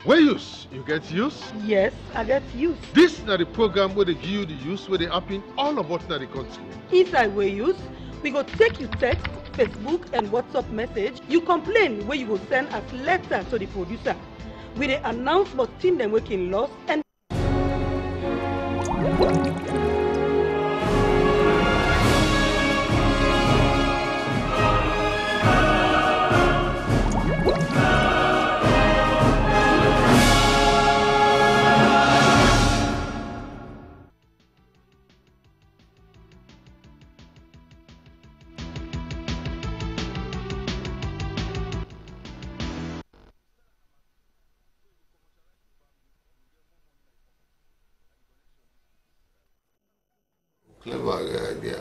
Where use? You get use? Yes, I get use. This na the program where they give you the use where they happen all about na the country. Inside where use, we go take you text, Facebook and WhatsApp message. You complain where you go send as letter to the producer. We dey announce but team them working loss and Clever idea.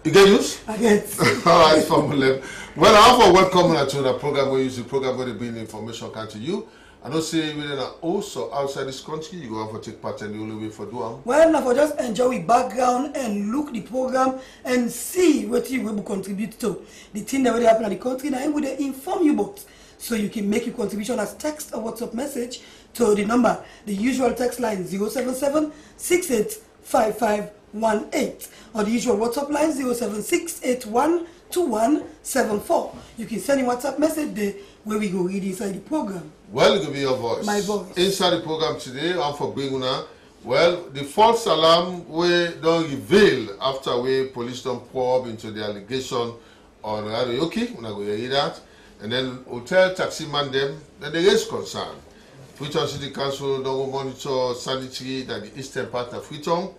You get use? I get. All right, Formula. Well, I have a welcome to the program where you use the program where they bring information come to you. I don't say within also outside this country, you go have to take part in the only way for doing. Well, now for just enjoy the background and look the program and see what you will contribute to. The thing that will happen in the country, now will inform you about. So you can make your contribution as text or WhatsApp message to the number, the usual text line 077 685518 or the usual WhatsApp line 076812174. You can send a WhatsApp message there where we go read inside the program. Well, it will be your voice. My voice. Inside the program today, I'm for bringing now. Well, the false alarm we don't reveal after we police don't probe into the allegation on karaoke. We're not going to hear that. And then hotel taxi man them, then there is concern. Freetown City Council don't monitor sanitary at the eastern part of Freetown.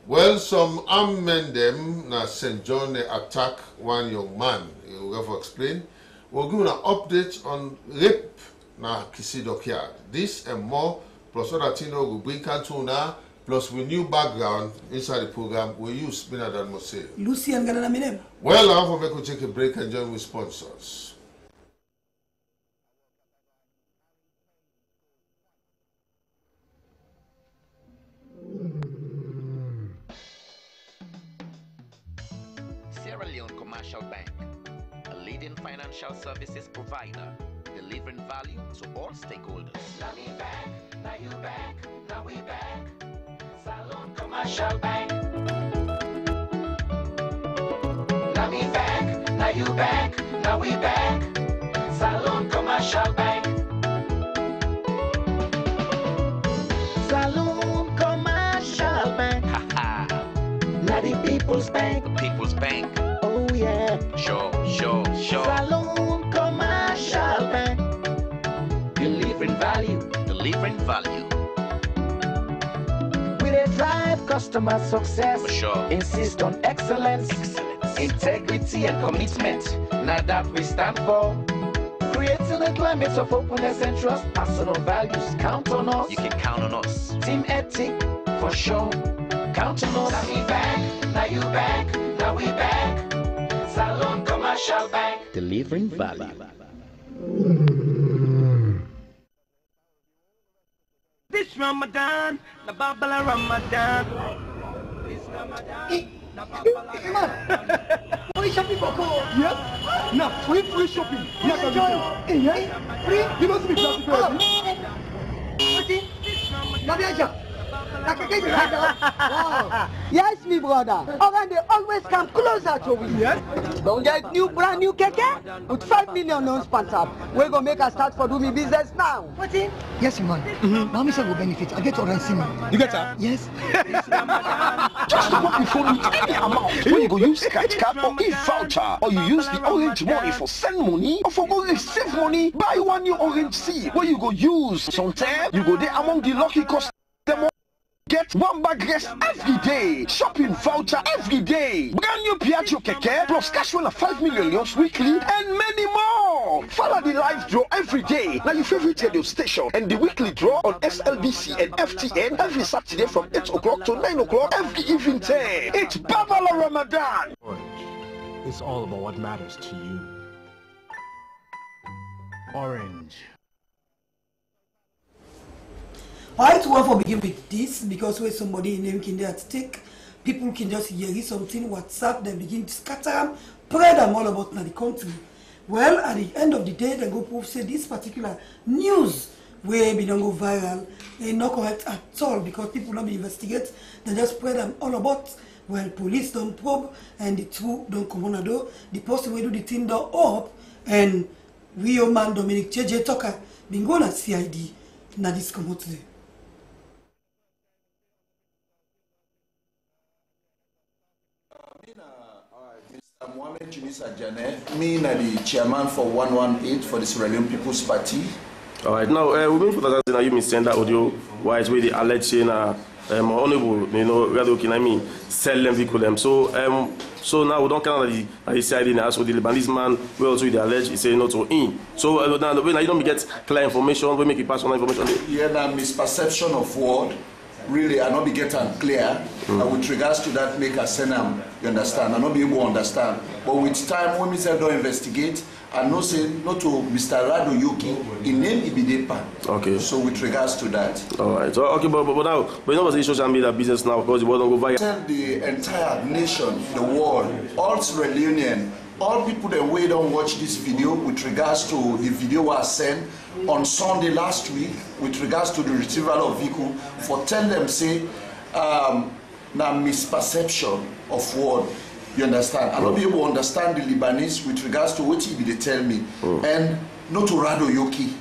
Well, some armed men them na St. John they attack one young man. You will have to explain. We'll give an update on rape na Kisi Dockyard. This and more, plus other things we bring to now, plus with new background inside the program we use Bina Dan Mose. Lucy and Ganana Minem. Well, I have to take a break and join with sponsors. Sierra Leone Commercial Bank, a leading financial services provider, delivering value to all stakeholders. Now me back, now you back, now we back. Salon Commercial Bank. Now me back, now you back, now we back. Salon Commercial Bank. Salon Commercial Bank. Haha, Now the People's Bank. the People's Bank. Oh yeah. Sure. Salon Commercial Bank. Delivering value. Delivering value. We dey drive customer success. For sure. Insist on excellence. Integrity and commitment. Now that we stand for. Creating a climate of openness and trust. Personal values. Count on us. You can count on us. Team ethic. For sure. Count on us. Now we back. Now you back. Now we back. Salon Commercial Bank. Delivering value. This Ramadan, the Babala Ramadan. This Ramadan, the Babala Ramadan. Free shopping for gold. Yes. Now free shopping. Yes, yes. Free. You don't speak plastic already. Nadia. Wow. Yes, me brother. Oran they always come closer to we. Yes. Don't get brand new keke with 5 million non sponsor. We're gonna make a start for do me business now. What in? Yes, man. Mommy said will benefit. I get orange sim. You get her? Yes. Just to walk before me any amount. When you go use scratch card or e-voucher, or you use the orange money for send money, or for go receive money, buy one new orange seed. Where you go use sometime, you go there among the lucky customers. Get one bag rest every day. Shopping voucher every day. Brand new Piaggio Keke plus cash one of 5 million leons weekly and many more. Follow the live draw every day. Now your favorite radio station and the weekly draw on SLBC and FTN every Saturday from 8 o'clock to 9 o'clock every evening time. It's Babala Ramadan. Orange. It's all about what matters to you. Orange. I to want to begin with this because when somebody in name can at stake, people can just hear something, WhatsApp, they begin to scatter them, spread them all about the country. Well, at the end of the day, they go prove say this particular news where be don't go viral, they not correct at all because people don't investigate, they just spread them all about. Well, police don't probe and the truth don't come on do. The person will do the thing don't up and Rio man Dominic JJ Tucker been going at CID. Now this come out today. Mr. Mohamed Junisa Jane, me the chairman for 118 for the Sierra Leone People's Party. All right, now we've been for that. You send that audio why it's really alleged saying honorable, Radio Kinami sell them vehicle them. So now we don't count the CID now. So the Lebanese man we also the alleged is saying not to in. So now when you don't get clear information, we make it personal information. Yeah, that misperception of word. Really, I not be getting clear. With regards to that, make a send them. You understand? I not be able to understand. But with time, when we say don't investigate, I know say not to Mr. Rado Yuki, in name Ibidepa. Okay. So with regards to that. All right. So okay, but now, you know what's the social media business now because it won't go viral. Tell the entire nation, the world, all Sierra Leonean, all people that way don't watch this video with regards to the video I sent on Sunday last week with regards to the retrieval of vehicle for tell them say now misperception of word. You understand? I not be able to understand the Lebanese with regards to what he be they tell me and not to Rado Yoki.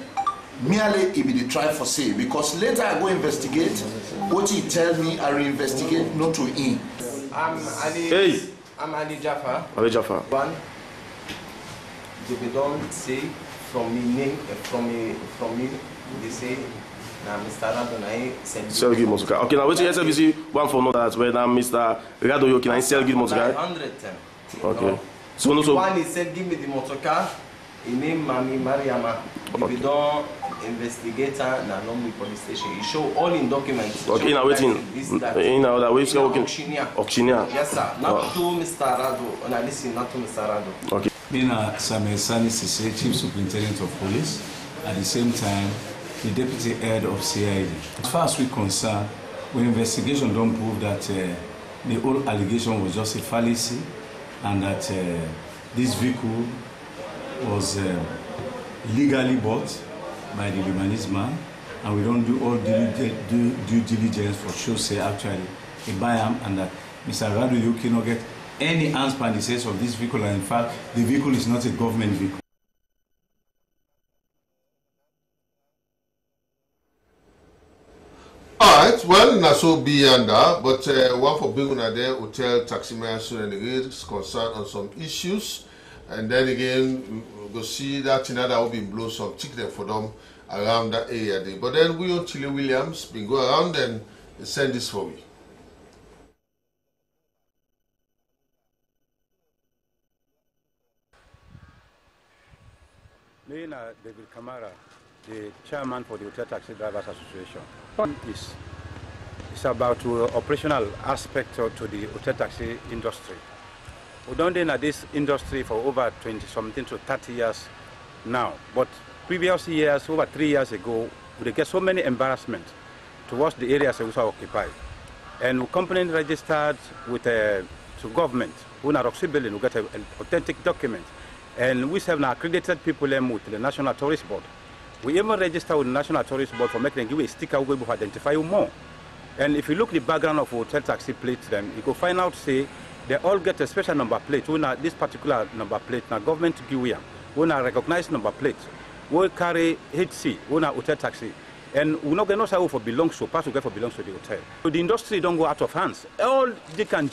Merely he be they try for say because later I go investigate what he tell me I reinvestigate not to him. I'm Ali Jaffa. Ali Jaffa. One, they don't say from me name, from me, they say, now Mr. Rado send Selgid Motoka. Okay, now wait till SLBC one for know that where now Mr. Rado Yoki and Selgid Motoka. 110. Okay. No. So no so. One is said give me the motorcar. He name Mami Mariama. If you don't investigate her, na normally police station. He show all in documents. Okay, now waiting. In now that we still working. Auctioneer. Yes sir. Not to Mr. Rado. And I listen not to Mr. Rado. Okay. Being Samuel Sani Sise, Chief Superintendent of Police, at the same time, the Deputy Head of CID. As far as we're concerned, when investigation don't prove that the whole allegation was just a fallacy and that this vehicle was legally bought by the Lebanese man, and we don't do all due diligence for sure say actually a buyer and that Mr. Rado Yoki not get any answer in the sense of this vehicle, and in fact the vehicle is not a government vehicle. Alright, well, Naso be under, but one for being on there, hotel, taximan, and the is concerned on some issues. And then again, we'll see that that will be blow some ticket for them around that area there. But then we on Chile Williams been go around and send this for me. Me na David Kamara, the chairman for the Hotel Taxi Drivers Association. It's about operational aspect to the hotel taxi industry. We don't in this industry for over 20-something to 30 years now. But previous years, over 3 years ago, we get so many embarrassments towards the areas we occupy. And the company registered with to government, we are building, we get an authentic document. And we have now accredited people with the National Tourist Board. We even register with the National Tourist Board for making give a sticker we will identify you more. And if you look at the background of hotel taxi plates, then you go find out say they all get a special number plate. We now this particular number plate now government give we now recognize number plate. We carry HC, we now hotel taxi. And we not gonna say for belongs to pass we get for belongs to the hotel. So the industry don't go out of hands. All they can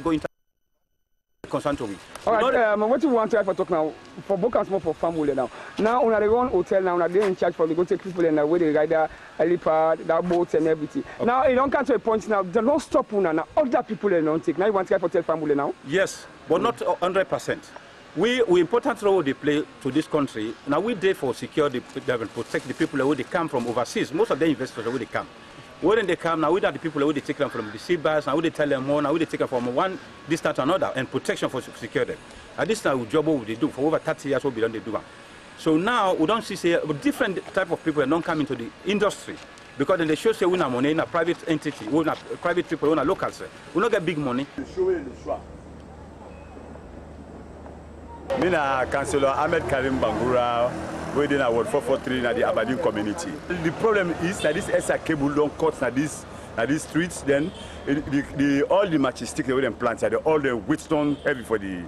go into concern to me. All right, what do you want to talk now? For book and small for family now. Now, on the one hotel now, they're in charge for the go take people and where they ride that helipad, that boat and everything. Okay. Now, you don't come to a point now, they don't stop now. Other people are not take. Now, you want to for hotel family now? Yes, but not 100%. We important role they play to this country. Now, we there for secure the protect the people where they come from overseas. Most of the investors where they come. When they come, now we are the people who they take them from the sea bars, now we tell them more, now we take them from one distance to another, and protection for secure them. And this now job what they do for over 30 years, what we done they do. So now we don't see say different type of people that don't come into the industry because then they show say we have money in a private entity, we have private people, we have locals, we don't get big money. Me na Councillor Ahmed Karim Bangura, within our Ward 443 in the Aberdeen community. The problem is that this SI cable don't cut na these streets. Then all the matchstick they them plants are all the wheatstone heavy for the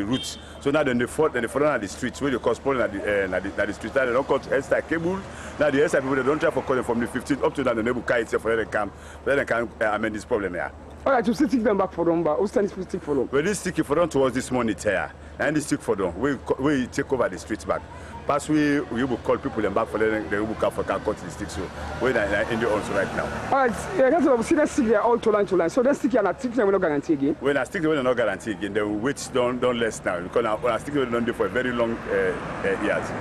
roots. So now then they fall on the streets where they cause problem at the streets. Now they don't cut SI cable. Now the SI people they don't try for cutting from the 15th up to now the Nebukai itself where they can amend this problem here. All right, you still stick them back for them, but who's standing to stick for them? Well, this stick for them towards this money here, and this stick for them. We take over the streets back. Past we will call people them back for them. They will come for can cut the stick. So we're in the also right now. All right, that's what we see. That stick they are all to line. So that stick you are not stick them will not guarantee again. When I stick them will not guarantee again. They will wait don't less now because I stick them don't do for a very long years.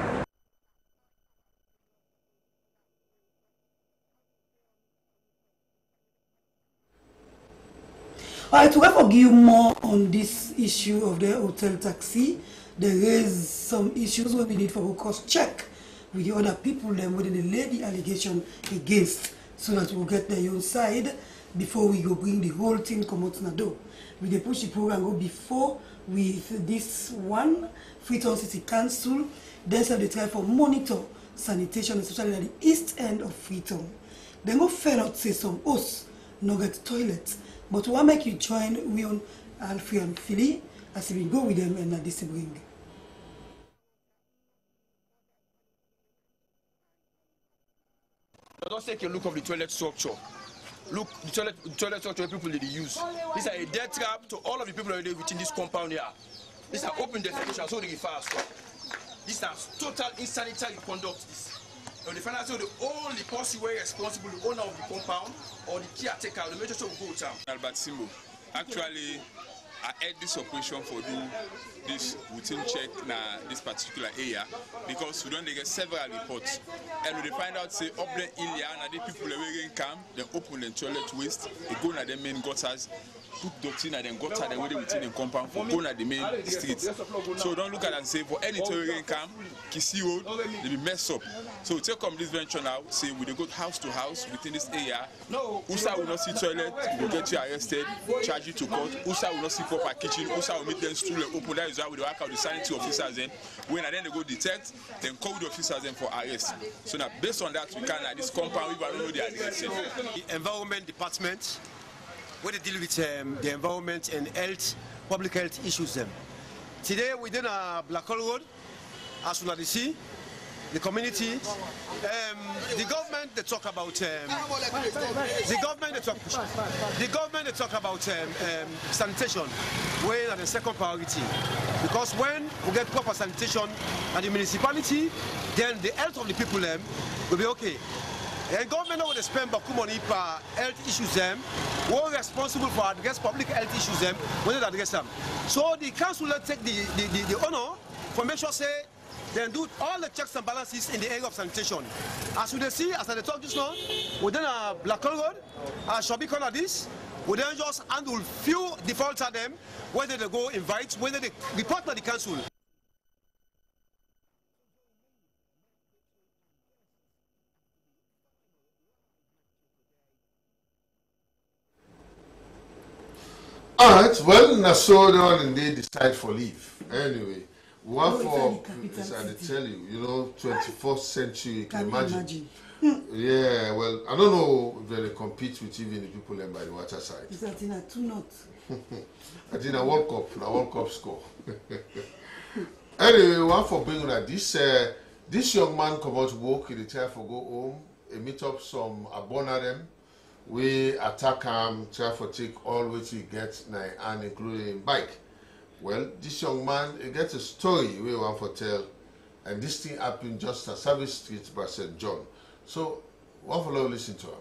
All right, to therefore give more on this issue of the hotel taxi, there is some issues where we need for a cross check with the other people then whether they lay the allegation against so that we'll get their own side before we go bring the whole thing come out na door. We dey push the program go before with this one, Freetown City Council, then so they try for monitor sanitation, especially at the east end of Freetown. They go fail out say some us no get toilets. But we want to make you join we on Alfie and Philly as we go with them and this bring. Just take a look of the toilet structure. Look, the toilet structure people they use. These are a death trap to all of the people already within this compound here. These are open defecation, so they fast. These are total insanitary conduct. So the financial, the only person who is responsible, the owner of the compound or the caretaker, the major will go down. Albert Simbo, actually, I had this operation for do this routine check na this particular area because we don't get several reports and we find out say up there in here na the people wearing camp, they open the toilet waste, they go na the main gutters, put dirty na them gutter they within the compound for go na the main streets. So don't look at and say for any touring camp, Kisi Road, they be messed up. So we take on this venture now, say we go house to house within this area. Usa will not see toilet, we will get you arrested, charge you to court. Usa will not see proper kitchen, Usa will meet them stool open. That is why we work out the sanitary officers then. When then they go detect, then call the officers then for arrest. So now based on that we can like this compound we know the address. The environment department, where they deal with the environment and health, public health issues them. Today we did a Black Hole Road, as you see, the community, the government they talk about sanitation, where the second priority. Because when we get proper sanitation at the municipality, then the health of the people will be okay. The government will spend back money for health issues them. We're responsible for address public health issues them when they address them. So the council will take the honor for make sure say they do all the checks and balances in the area of sanitation. As we see, as I talk just now, within a Black Hole Road, shall be corner this, we then just handle few defaults at them, whether they go invite, whether they report to the council. Alright, well, Nassau don't indeed decide for leave. Anyway, what for, as I tell you, 21st century, you can imagine. Yeah, well, I don't know if they compete with even the people by the water side. It's at in a 2-0. I think a World Cup score. Anyway, one for bringing that this young man come out to work, he try for go home, he meet up some abonadem. We attack him, try for take all which he gets and including bike. Well, this young man, he gets a story we want to tell, and this thing happened just at Service Street by St. John. So, one for listen to him.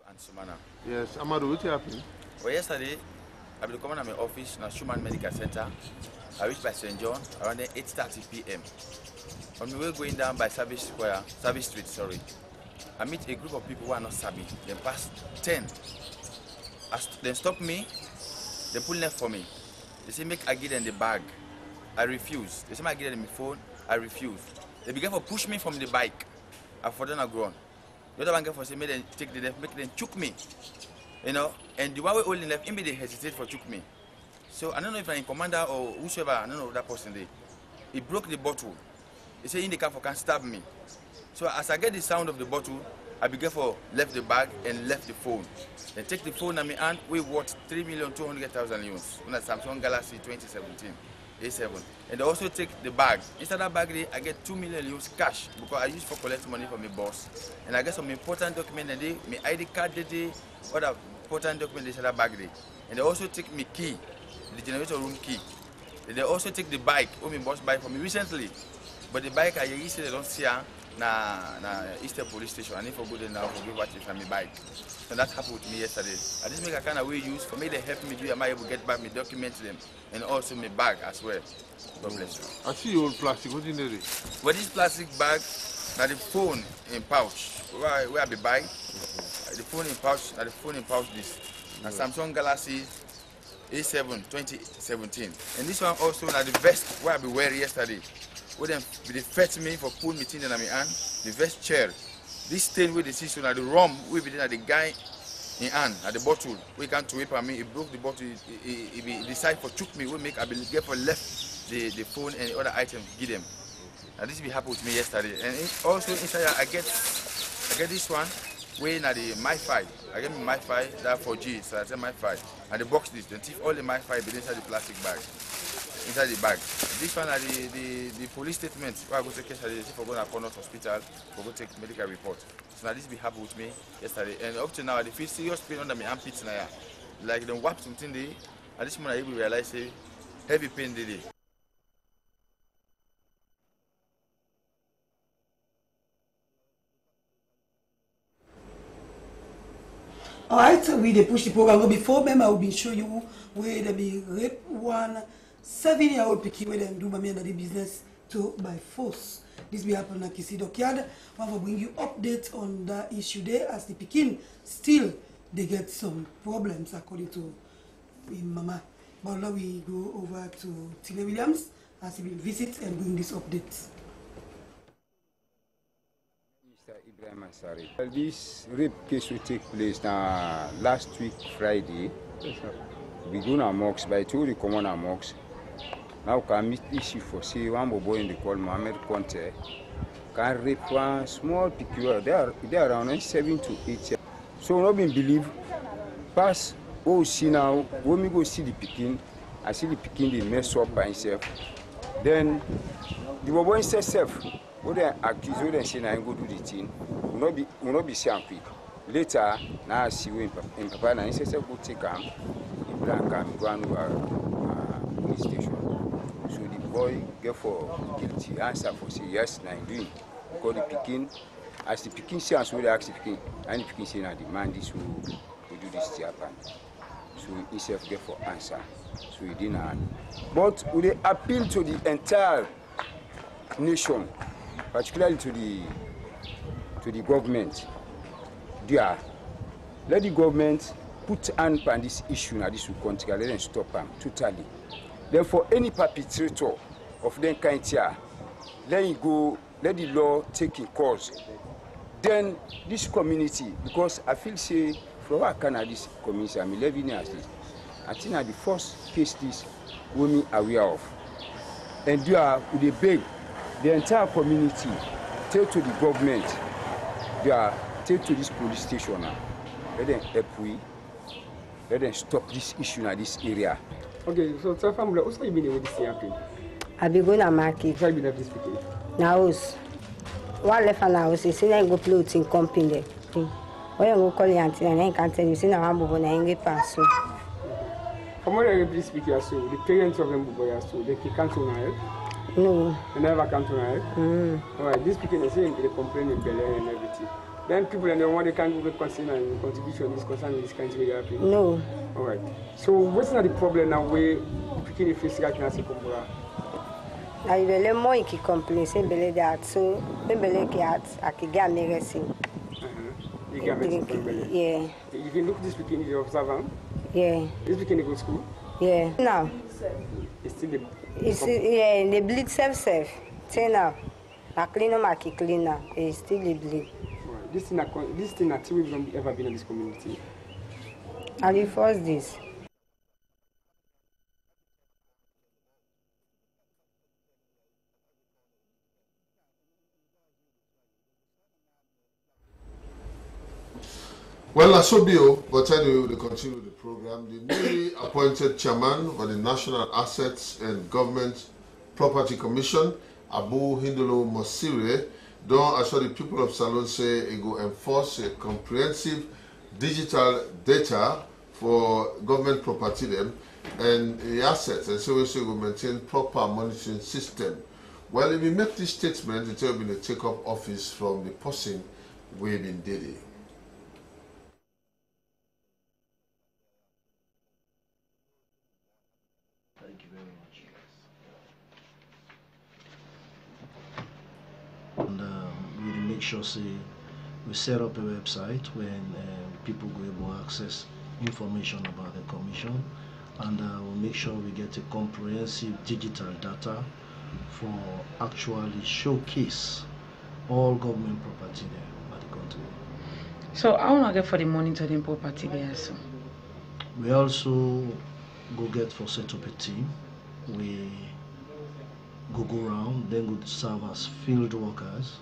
And Sumana. Yes, Amadou, what happened? Well, yesterday, I been coming to my office in Schumann Medical Center. I reached by St. John around 8:30 p.m. On the way going down by Service Street, sorry, I meet a group of people who are not Sabi. They passed 10. They stop me, they pull left for me. They say, make I give them the bag. I refuse. They say, I give them the phone. I refuse. They began to push me from the bike. I fall down the ground. The other one get for say, make them take the left, make them choke me. You know, and the one way only left, him they hesitate for choke me. So I don't know if I'm in commander or whoever, I don't know that person there. He broke the bottle. He said in the car can stab me. So as I get the sound of the bottle, I began for left the bag and left the phone. Then take the phone in my hand, we worth 3,200,000 euros. On a Samsung Galaxy 2017 A7. And they also take the bag. Inside that bag, I get 2 million euros cash because I used for collect money from my boss. And I get some important document and they, my ID card, other important document inside that bag. And they also take my key, the generator room key. And they also take the bike, my boss buy for me recently. But the bike I used they don't see her. Na Eastern Police Station. I need for go there now for go watch it from my bike. So that happened with me yesterday. I just make a kind of way use for me. They help me do. Am I able to get back my documents them and also my bag as well. God bless you. I see your old plastic. What in there? Well, this plastic bag, now the phone in pouch. Where I be buy the phone in pouch. Now the phone in pouch. This. Now Samsung Galaxy A7 2017. And this one also now the vest where I be wearing yesterday. Where they fetch me for pull me thing in my hand, the vest chair. This stain with the see so now the rum we be at the guy in hand at the bottle. We can't whip at me, he broke the bottle, he decided for choke me, we make I believe get for left the phone and the other items give them. Now this be happened with me yesterday. And also inside I get this one weighing at the MiFi. I get my MiFi that 4G, so I said MiFi. And the box this, then all the MiFi be inside the plastic bag. Inside the bag. This one are the police statement where I go take case for going to Corners Hospital for go take medical report. So now this be happened with me yesterday. And up to now I feel serious pain under my armpits now. Like they whap something there. At this moment I will realize say heavy pain there. Alright, so we push the program. But before them I will be show you where they be rape one 7-year-old picky where them do my the business to by force. This will happen at Kisi Dockyard. I will bring you updates on that issue there as the Pekin still they get some problems according to Mama. But now we go over to Tina Williams as he will visit and bring this update. Mr. Ibrahim Ansari. Well, this rape case will take place last week Friday. We do our mocks by two the common mocks. Now can meet issue for say one boy in the call Mohammed Conte can rape one small picture. They are around 7 to 8 years. So not been believe pass see now when we go see the Pekin, I see the Pekin they mess up by himself. Then the boy says self, what they accuse what they say now go do the thing, will not be seen quick. Later now I see when in Papa and he says go take him in Blanca go and police station. So the boy get for guilty answer for say yes, now I'm doing. Because the Pekin, as the Pekin say and so they ask the Pekin, and the Pekin say now the man this will do this to happen. So he himself get for answer. So he didn't. But we appeal to the entire nation, particularly to the government. There, let the government put hand on this issue now this will continue, let them stop them totally. Therefore, any perpetrator of that kind here, let the law take its course. Then this community, because I feel say from what kind of this community, I'm 11 years this. I think that the first case this women are aware of. And they are they beg the entire community, take to the government, they are take to this police station now. Let them help we, let them stop this issue in this area. Okay, so tell family, what's you been with this happen? I be going to market. Why you been this weekend? Now, one left and house, is I go play in company there. When you go call your auntie and I can't tell you, see now I'm going to get pass. From what I really speak here, so the parents of them boy so they can't to help? No. They never come to help? Alright, this weekend they say they complain in Bel-Air and everything. Then people and then what they can't do consider and contribution is concerned with this kind of way happening. No. Alright. So what's not the problem now where the beginning face right now Kumbura? I will more in complain, say Bel-Air that so when Bel-Air get I can get medicine. You get medicine from Bel-Air? Yeah. You can look this weekend you observe them? Yeah. This weekend you go to school? Yeah. Now. It's still the yeah, they bleed self. Say now. I clean them, I clean now. It's still the bleed. This thing that we've ever been in this community. I dey force this. Well, Asobio, but anyway, we continue the program. The newly appointed chairman of the National Assets and Government Property Commission, Abu Hindolo Mosire, don't assure the people of Salone say it will enforce a comprehensive digital data for government property them and the assets, and so we will maintain proper monitoring system. Well, if we make this statement, it will be a take-up office from the person we've been dating. And we make sure say we set up a website when people go able to access information about the commission, and we'll make sure we get a comprehensive digital data for actually showcase all government property there at the country. So how will I get for the monitoring property there? So we also go get for set up a team. We go around, then go serve as field workers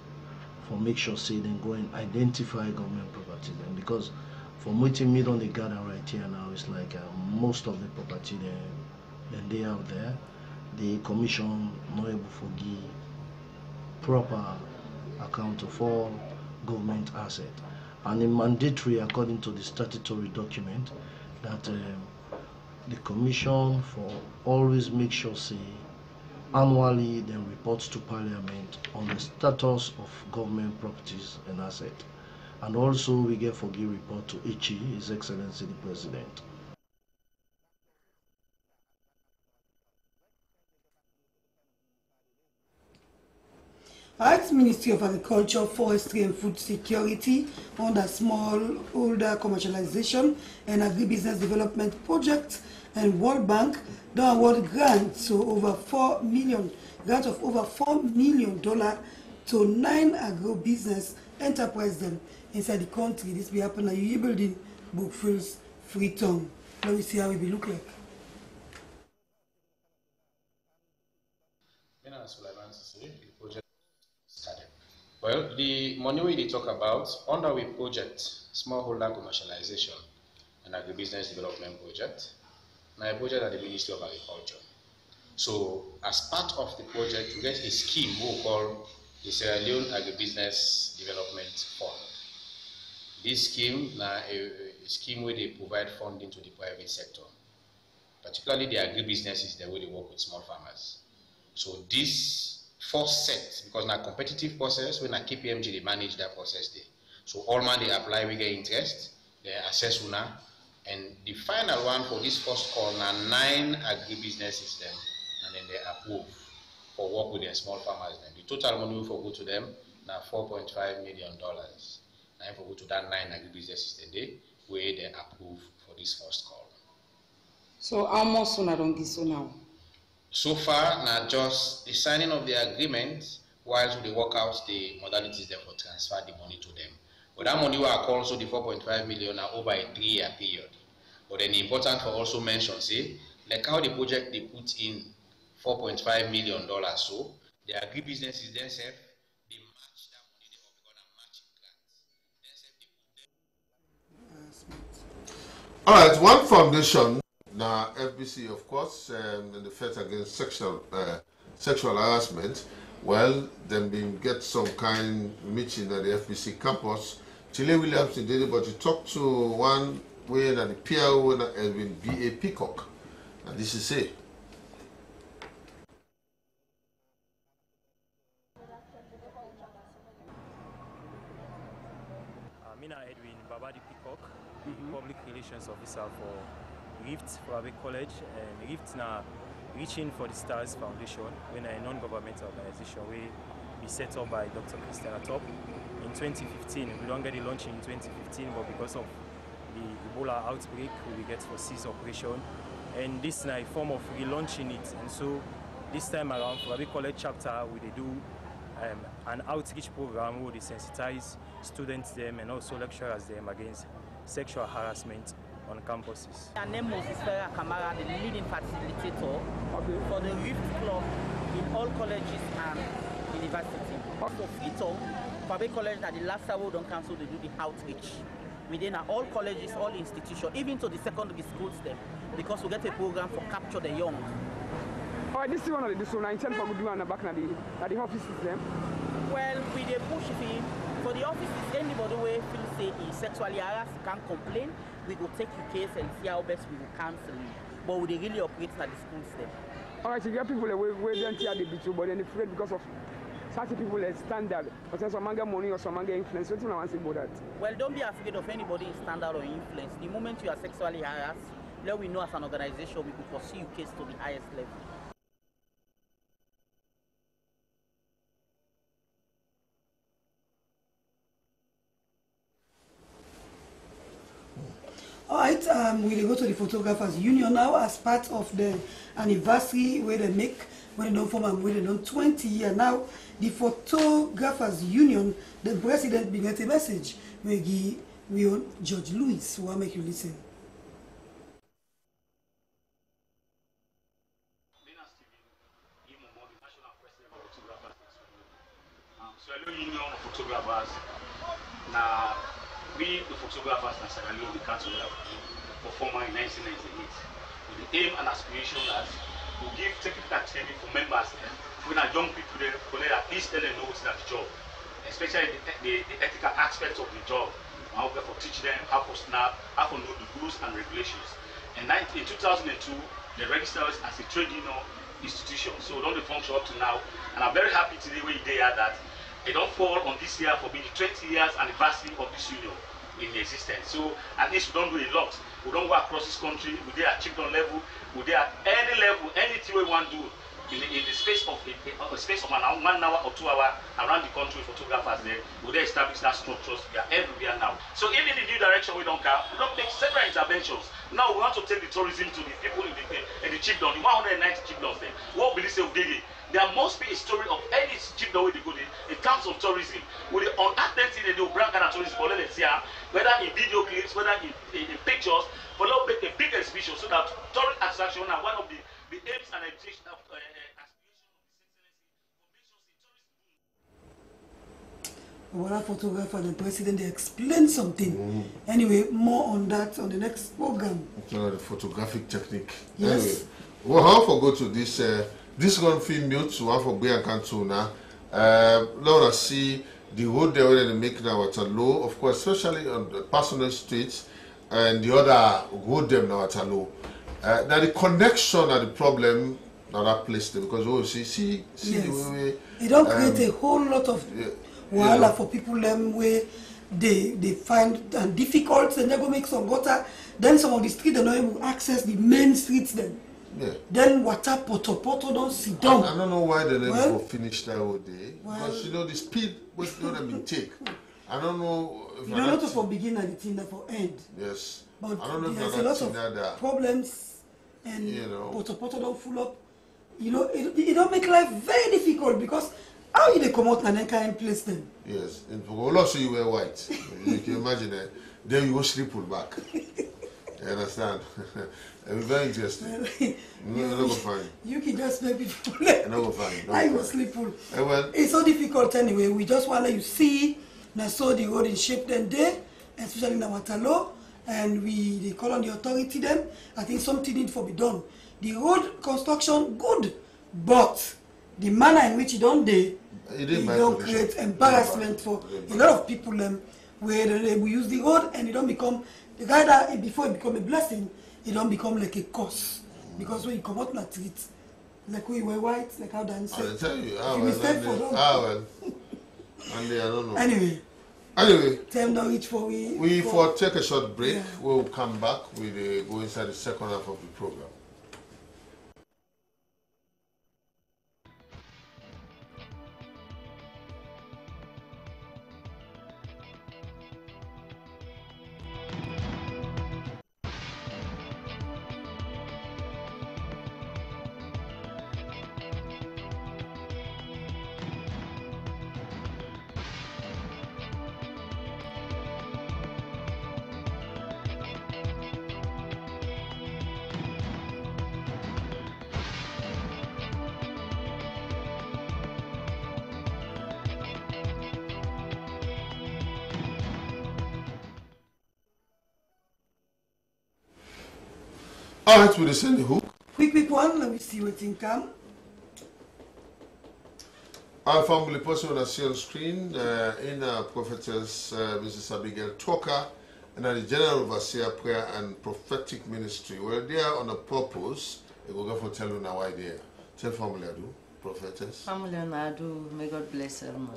for make sure say then go and identify government property then, because from waiting mid on the garden right here now, it's like most of the property then they out there, the commission not able to give proper account of all government asset, and it's mandatory according to the statutory document that the commission for always make sure say annually then reports to Parliament on the status of government properties and assets. And also we get forgive report to HE, His Excellency the President. Arts Ministry of Agriculture, Forestry and Food Security under smallholder commercialization and agribusiness development projects and World Bank don't award grants of over $4 million to 9 agro-business enterprises inside the country. This will happen at UAE building, Brookfields, Freetown. Let me see how it will look like. Well, the money we talk about under we project smallholder commercialization and agribusiness development project, now a project at the Ministry of Agriculture. So as part of the project, we get a scheme we call the Sierra Leone Agribusiness Development Fund. This scheme now a scheme where they provide funding to the private sector, particularly the agribusinesses that where they work with small farmers. So this first set, because now competitive process, when a KPMG they manage that process there. So all man they apply, we get interest, they assess una, and the final one for this first call now 9 agribusinesses them, and then they approve for work with their small farmers. Then the total money we for go to them now $4.5 million. Now if we go to that 9 agribusinesses then they where they approve for this first call. So how much sooner don't give so now? So far, now just the signing of the agreement, whilst we work out the modalities there for transfer the money to them. But that money will also the 4.5 million now over a 3-year period. But then important for also mention, say, like how the project they put in $4.5 million so, the agribusinesses themselves, they match that money, they are going to match grants. All right, one foundation. Now, FBC, of course, in the fight against sexual harassment, well, then we get some kind meeting at the FBC campus. Chile Williams did it, but you talked to one way that the PRO has been B.A. Peacock. And this is it. Mina Edwin Babadi Peacock, Public Relations Officer for RIFT for Abbey College, and RIFT now Reaching for the Stars Foundation, when a non-governmental organization we be set up by Dr. Christiana Top in 2015. We don't get it launched in 2015, but because of the Ebola outbreak, we get for cease operation, and this is a form of relaunching it. And so this time around for Abbey College chapter, we do an outreach program where they sensitize students them and also lecturers them against sexual harassment on campuses. My name is Isfera Kamara, the leading facilitator for the Rift Club in all colleges and universities. So Fito, Fabe College at the last hour don't council they do the outreach within all colleges, all institutions, even to the secondary schools them, because we get a program for capture the young. All right, this is one of the 19 for good and back at the offices them. Well, we dey push fee for the offices. Anybody who feel say is sexually harassed can complain. We go take your case and see how best we will cancel it. But we dey really operate at the schools them. All right, you get people where they enter the beach, but then they afraid because of certain people as standard, or some manga money or some manga influence. What do you want to say about that? Well, don't be afraid of anybody in standard or influence. The moment you are sexually harassed, let we know as an organization we will pursue your case to the highest level. All right, we go to the Photographers Union now as part of the anniversary where they make, where they don't form and where they don't 20 years now. The Photographers Union, the president began a message where we on George Louis, who will make you listen. So hello Union of Photographers. Now we the photographers in Sierra Leone, the council were formed in 1998 with the aim and aspiration that we give technical training for members when our young people there collect at least know what's that job, especially the ethical aspects of the job. How we for teach them how to snap, how to know the rules and regulations. And in 2002, they registered us as a trade union institution. So we don't function up to now. And I'm very happy today when they are that they don't fall on this year for being the 20 years anniversary of this union in existence. So at least we don't do a lot. We don't go across this country. We're there at chiefdom level. We're there at any level, anything we want to do. In the space of a space of 1 hour or 2 hours around the country, photographers there, we establish that structures. We are everywhere now. So even in the new direction we don't care, we don't make several interventions. Now we want to take the tourism to the people in the chiefdom, the 190 chiefdoms there. What will you say, there must be a story of any chiefdom where they go in terms of tourism. With the unattended thing they do, brand kind of tourism, but let's see, whether in video clips, whether in pictures, but let's make a big exhibition so that tourist attraction are one of the aims and aspirations of Our photographer, the president, they explained something. Anyway, more on that on the next program. The photographic technique. Yes. Anyway, well, how for go to this this one film mute to one for Bianca now. Laura see the road there where they make now at a low, of course, especially on the personal streets, and the other road them now at a low. Now the connection are the problem now that place there because oh see yes. The way it don't create a whole lot of wahala for people where they find difficult and they go make some gutter. Then some of the streets they not able to access the main streets then. Yeah. Then water poto don't sit down. I don't know why they never go finish that whole day. Because you know the speed was not them take. I don't know if you don't know for begin and the thing that for end. Yes. But I don't know there's if a lot of problems and you know, poto don't full up. You know, it don't make life very difficult because how you they come out and then can't place them? Yes. And for also you wear white. You can imagine that. Then you go sleep pull back. You understand? It's very interesting. No go fine. You can just make people no go fine. I will sleep full. Well, it's so difficult anyway. We just want to let you see now so the road in shape then there, especially in Watalo, and they call on the authority then. I think something need to be done. The road construction good, but the manner in which it don't create embarrassment for a lot of people where they will use the road and it don't become the guy that before it become a blessing, it don't become like a curse. Because when you come out not it, like we were white, like how Dan said. I tell you, well. And I don't know. Anyway. Time don't reach for we for take a short break. Yeah. We'll come back. We'll go inside the second half of the program. All right, we'll send the hook. Quick one, let me see what in come. Our family person I see on screen in prophetess Mrs. Abigail Tucker and the General Overseer Prayer and Prophetic Ministry. We're there on a purpose. We will go for tell you now idea. Tell family I do, prophetess. Family I do, may God bless them.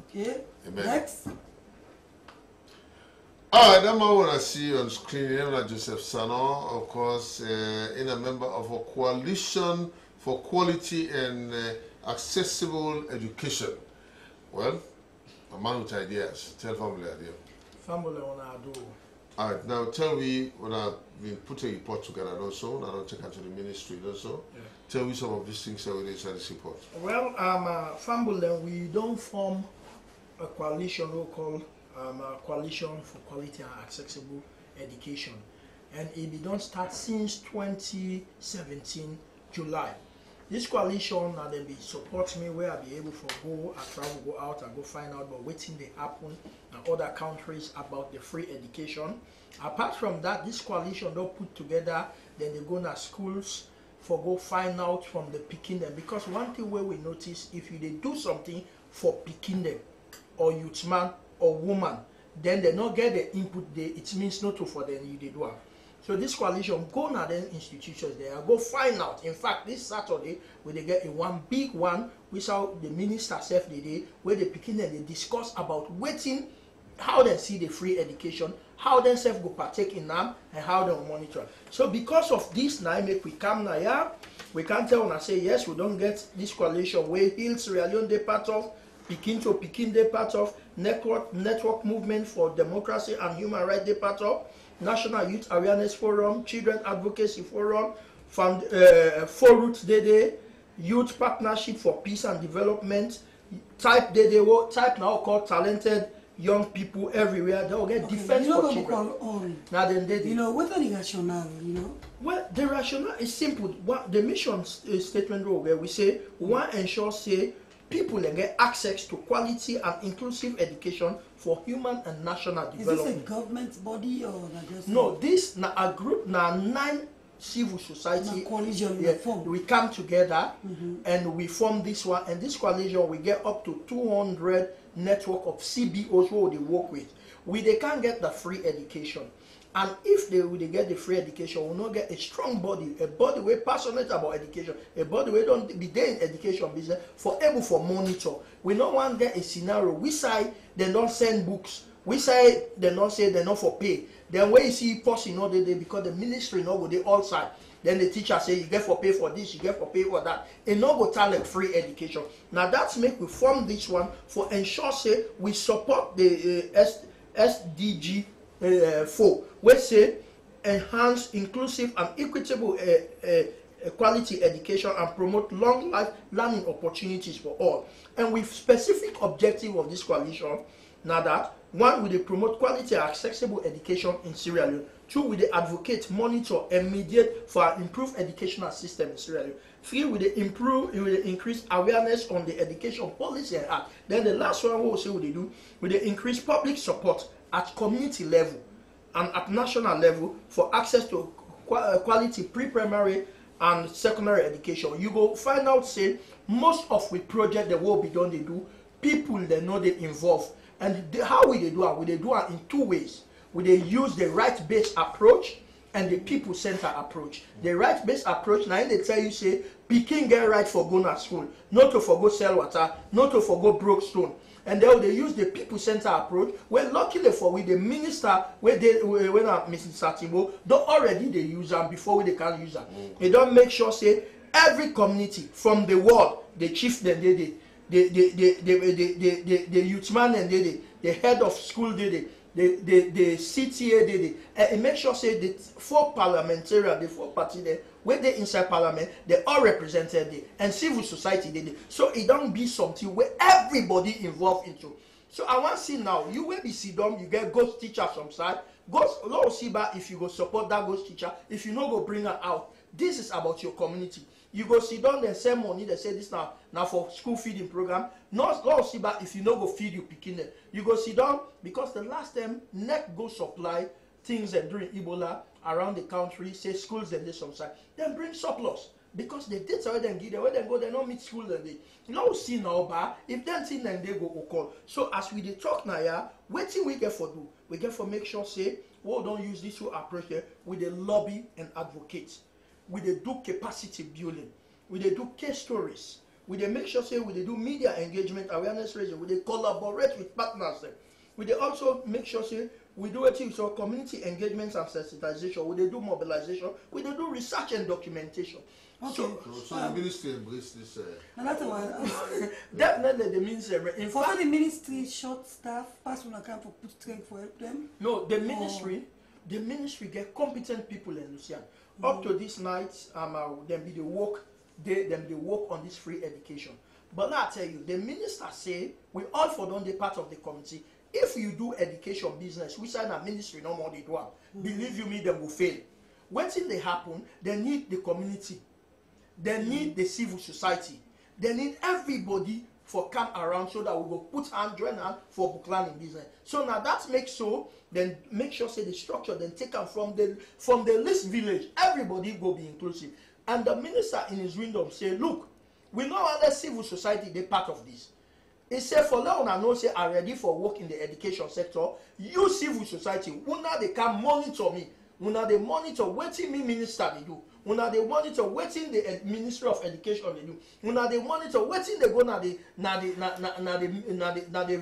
Okay. Amen. Next. All right, that man want to see on screen, Joseph Sano, of course, in a member of a coalition for quality and accessible education. Well, a man with ideas. Tell family idea. Family on I do. All right, now tell me when I've been putting a report together also, and I don't take out to the ministry also. Yeah. Tell me some of these things that we need inside this report. Well, family, we don't form a coalition we call a coalition for quality and accessible education. And it don't start since 2017, July. This coalition now they be support me where I be able to go, I travel, go out and go find out about what thing they happen in other countries about the free education. Apart from that, this coalition don't put together, then they go to schools for go find out from the picking them. Because one thing where we notice, if you they do something for picking them, or youth man or woman, then they not get the input, it means not to for them you they do. So this coalition go to the institutions there, go find out. In fact, this Saturday, where they get a one big one, which how the minister self the day, where they picking and they discuss about waiting, how they see the free education, how they self go partake in them, and how they monitor. So because of this now, make we come now, yeah, we can't tell and say yes, we don't get this coalition where Hills Sierra Leone they part of, Pekin to Pekin they part of, network movement for democracy and human rights they part of, National Youth Awareness Forum, Children Advocacy Forum, Forut Dede, Youth Partnership for Peace and Development, type now called talented young people everywhere. They will get defense for children. Now then they what are the rationale, Well, the rationale is simple. The mission statement where we say, we want to ensure, say, people get access to quality and inclusive education for human and national development. Is this a government body or just no? This na a group, na 9 civil society coalition. We come together and we form this one. And this coalition we get up to 200 network of CBOs who they work with. They can't get the free education. And if they get the free education, we'll not get a strong body, a body we're passionate about education, a body we don't be there in education business for able for monitor. We don't want to get a scenario. We say they don't send books. We say they don't say they're not for pay. Then when you see person they because the ministry go they all side. Then the teacher say you get for pay for this, you get for pay for that. It no go talent free education. Now that's make we form this one for ensure say we support the SDG 4, we say enhance inclusive and equitable quality education and promote long life learning opportunities for all. And with specific objective of this coalition, now that 1, we promote quality and accessible education in Sierra Leone. 2, we advocate, monitor, and mediate for an improved educational system in Sierra Leone. 3, we increase awareness on the education policy and act. Then the last one we will say we increase public support at community level and at national level for access to quality pre-primary and secondary education. You go find out, say, most of the project that will be done, they do, people they know they involve. And how will they do it? They do it in 2 ways. They use the right-based approach and the people-centered approach. The right-based approach, now they tell you, say, Peking get right for going to school, not to forgo sell water, not to forgo broke stone. And then they use the people-centered approach. Well, luckily for the minister, when Mrs. Satimbo, don't already they use them before they can use them. They don't make sure say every community from the world, the chief then the youth man and the head of school the CTA and make sure say the 4 parliamentarians, the 4 parties there, when they inside parliament, they all represented there, and civil society there. So it don't be something where everybody involved into. So I want to see now, you will be sit down, you get ghost teacher from side, ghost, Lord see back if you go support that ghost teacher, if you not go bring her out. This is about your community. You go sit down, they send money, they say this now for school feeding program. Not Lord see back if you not go feed your picking. You go sit down because the last time NEC go supply things and during Ebola around the country, say schools and they subside, then bring surplus. Because the dates are then give, where they go, they don't meet school and they now see now, but if then see then they go call. So as we dey talk now, yeah, waiting we get for do, we get for make sure say, we don't use this whole approach here with the lobby and advocate, with the do capacity building, with the do case stories, with the make sure say we dey do media engagement awareness raising, we dey collaborate with partners, we dey also make sure say we do it so community engagements and sensitization, we dey do mobilization, we dey do research and documentation. Okay. So the ministry embrace this. Definitely the ministry. In fact, the ministry short staff, pass when I can for put strength for help them. No, the ministry get competent people in Lucian. Up to this night, them be the work, they work on this free education. But now I tell you, the minister say we all for done the part of the committee. If you do education business, we say a ministry no more they do. Believe you me, them will fail. When things they happen, they need the community. They need the civil society. They need everybody for come around so that we will put hand join hand for book learning business. So now that makes so then make sure say the structure then take them from the least village. Everybody will be inclusive. And the minister in his window say, look, we know other civil society they part of this. He said for now I know say are ready for work in the education sector. You civil society, now they can monitor me. Now they monitor what me minister they do. Now they monitor waiting the Ministry of Education they do. Now they monitor waiting they go the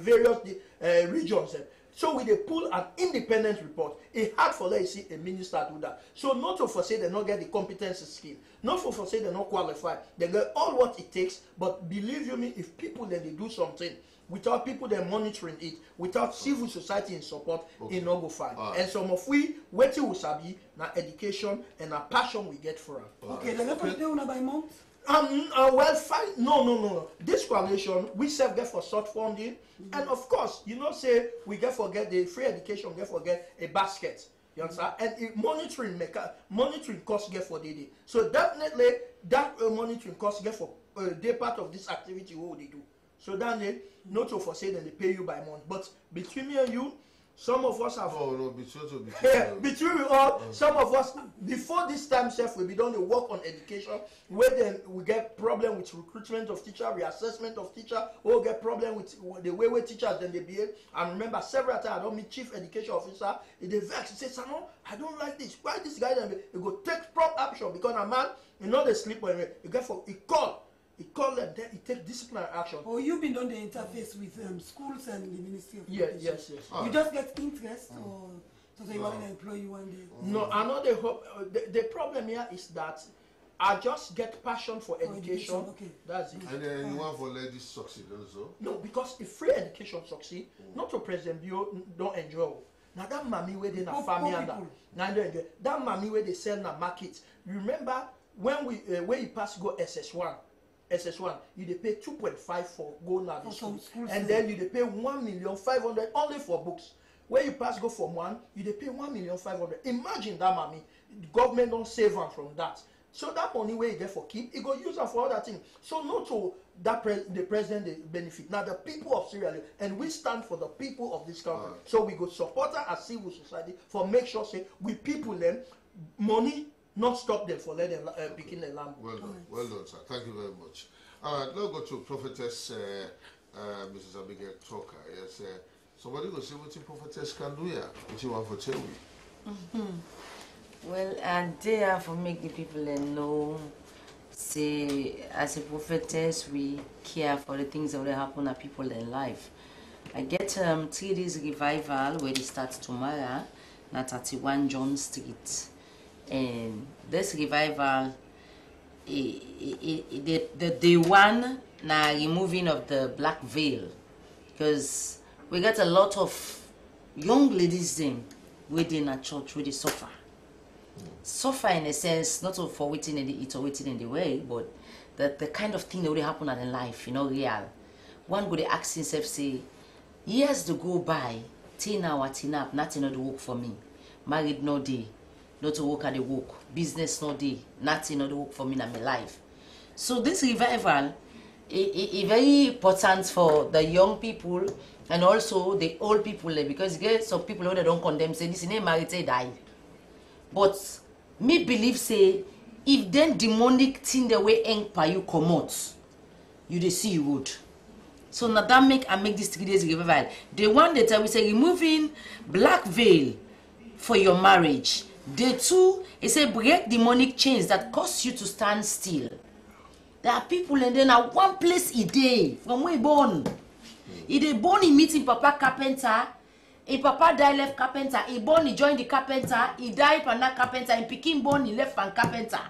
various regions. So we they pull an independent report. It's hard for let's see a minister do that. So not to say they not get the competency skill. Not for say they not qualified. They get all what it takes. But believe you me, if people then they do something without people then monitoring it, without civil society in support, it not go fine. And some of we waiting will sabi na education and a passion we get for it. Okay, the level pay una by month? Well, fine. No. This coalition, we self get for short funding, and of course, you know, say we get forget the free education, get forget a basket. You understand? And monitoring cost get for the day. So definitely that monitoring cost get for day part of this activity what they do. So then they not to foresee that they pay you by month. But between me and you, some of us have between we all, some of us before this time chef will be done the work on education, where then we get problem with recruitment of teacher, reassessment of teacher, or get problem with the way teachers then they behave. And remember several times I don't meet chief education officer, they vex, he says, no, I don't like this. Why this guy then he go take prompt action because a man, you know they sleep when you get for he call them, then he take disciplinary action. Oh, you've been on the interface with schools and the Ministry of Yes. You just get interest, or so they want to employ you one day? No, I know they hope. The problem here is that I just get passion for education. Okay. That's it. And then you want for let this succeed also? No, because if free education succeed, not to President Bio don't enjoy. Now that mommy where they na family and that mommy where they sell na market. You remember when we when you pass go SS1, you they pay 2.5 for go now the school, and then you they pay 1,500,000 only for books. Where you pass go from 1, you they pay 1,500,000. Imagine that, mommy. The government don't save them from that. So that money where you get for keep, it go use them for other things. So not to that the president they benefit. Now the people of Sierra Leone, and we stand for the people of this country. So we go support her as civil society for make sure say we people them money. Not stop them for letting begin the lamb. Well done, sir. Thank you very much. All right, now go to Prophetess Mrs. Abigail Talker. Yes, somebody go see what the Prophetess can do here. What you want for tell me? Well, and there for make the people know, say, as a prophetess, we care for the things that will happen to people in life. I get 3 days revival where they start tomorrow, na 31 John Street. And this revival, the one na removing of the black veil, because we got a lot of young ladies then within a church where they suffer in a sense, not for waiting in the eat or waiting in the way, but the kind of thing that would happen in life, you know, real. One go to ask himself, say, years to go by, teen up, nothing not to work for me, married no day. Not to work at the work, business no day, nothing not to work for me in my life. So this revival, very important for the young people and also the old people because get some people who they don't condemn say this name married say die. But me believe say if then demonic thing the way empire you come out, you they see you would. So now that make this 3 days revival. The one that we say removing black veil for your marriage. The two is a break demonic chains that cause you to stand still. There are people and then at one place a day from where born. If they born he meeting papa carpenter, a papa die left carpenter, he born he joined the carpenter, he died for that carpenter, and picking born he left from carpenter.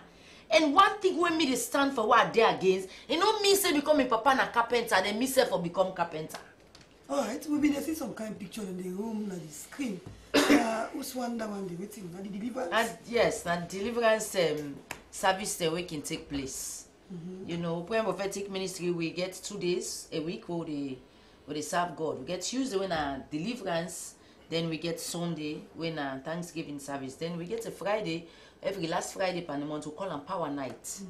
And one thing when me they stand for what they against, it don't mean say become a papa na carpenter, then me say for become carpenter. Alright, we be see some kind of picture in the room, na the screen. Who's one that one the waiting? Na the deliverance? Yes, na deliverance service the way can take place. You know, Prayer Prophetic Ministry we get 2 days a week where they serve God. We get Tuesday when a deliverance, then we get Sunday when a Thanksgiving service, then we get a Friday. Every last Friday per month we call them Power Night.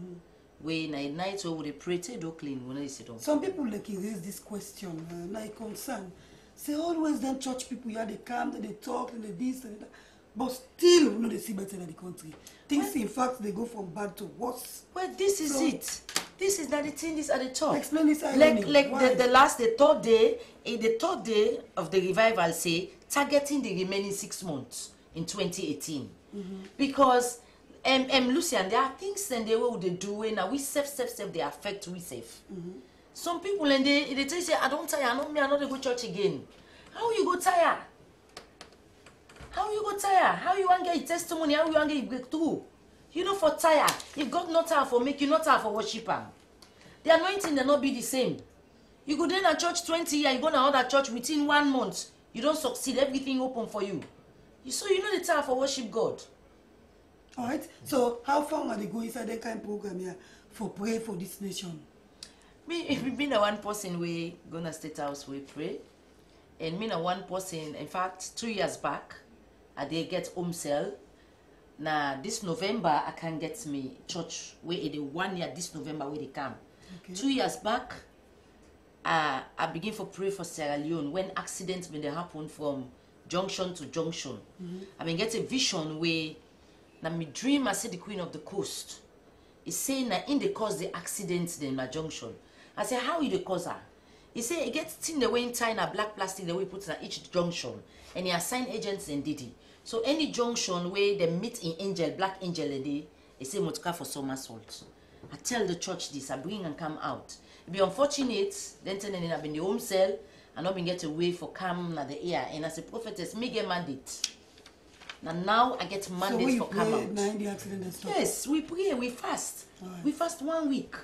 When a night where they pray to do clean when they sit down. Some people like raise this question, like concern. Say always them church people here they come, they talk, and they this and that. But still, we know they see better in the country. Things, in fact, they go from bad to worse. Well, this is it. This is not the thing. This at the top. Explain this. Like the third day of the revival say targeting the remaining 6 months in 2018, because Lucian, there are things and the way they do it now. We safe they affect we safe. Some people and they tell you say I don't tire. I not go church again. How you go tire? How you go tire? How you want to get testimony? How you want to get breakthrough? You know for tire. If God not tire for make you not tire for worship him. The anointing will not be the same. You go then a church 20 years, you go to another church within 1 month. You don't succeed. Everything open for you. So you know the tire for worship God. Alright. So how far are they going inside that kind of program here for pray for this nation? Me being a one person we gonna State House we pray. And me a one person, in fact 2 years back, I did get home cell. Now this November I can get me church where it 1 year this November where they come. Okay. 2 years back, I begin for pray for Sierra Leone when accidents when they happen from junction to junction. I mean get a vision where now me dream I see the Queen of the Coast. It's saying that in the cause the accidents in my junction. I say how you the cause her? He say it gets in the way in China black plastic the way put at each junction and he assign agents in Didi. So any junction where they meet in angel, black angel a day, they say motka for summer salt. I tell the church this, I bring and come out. It be unfortunate, then turning up in the home cell, and not been get away for come na the air. And as a prophetess, me get mandate. Now I get mandate for come out. Yes, we pray, we fast. Right. We fast 1 week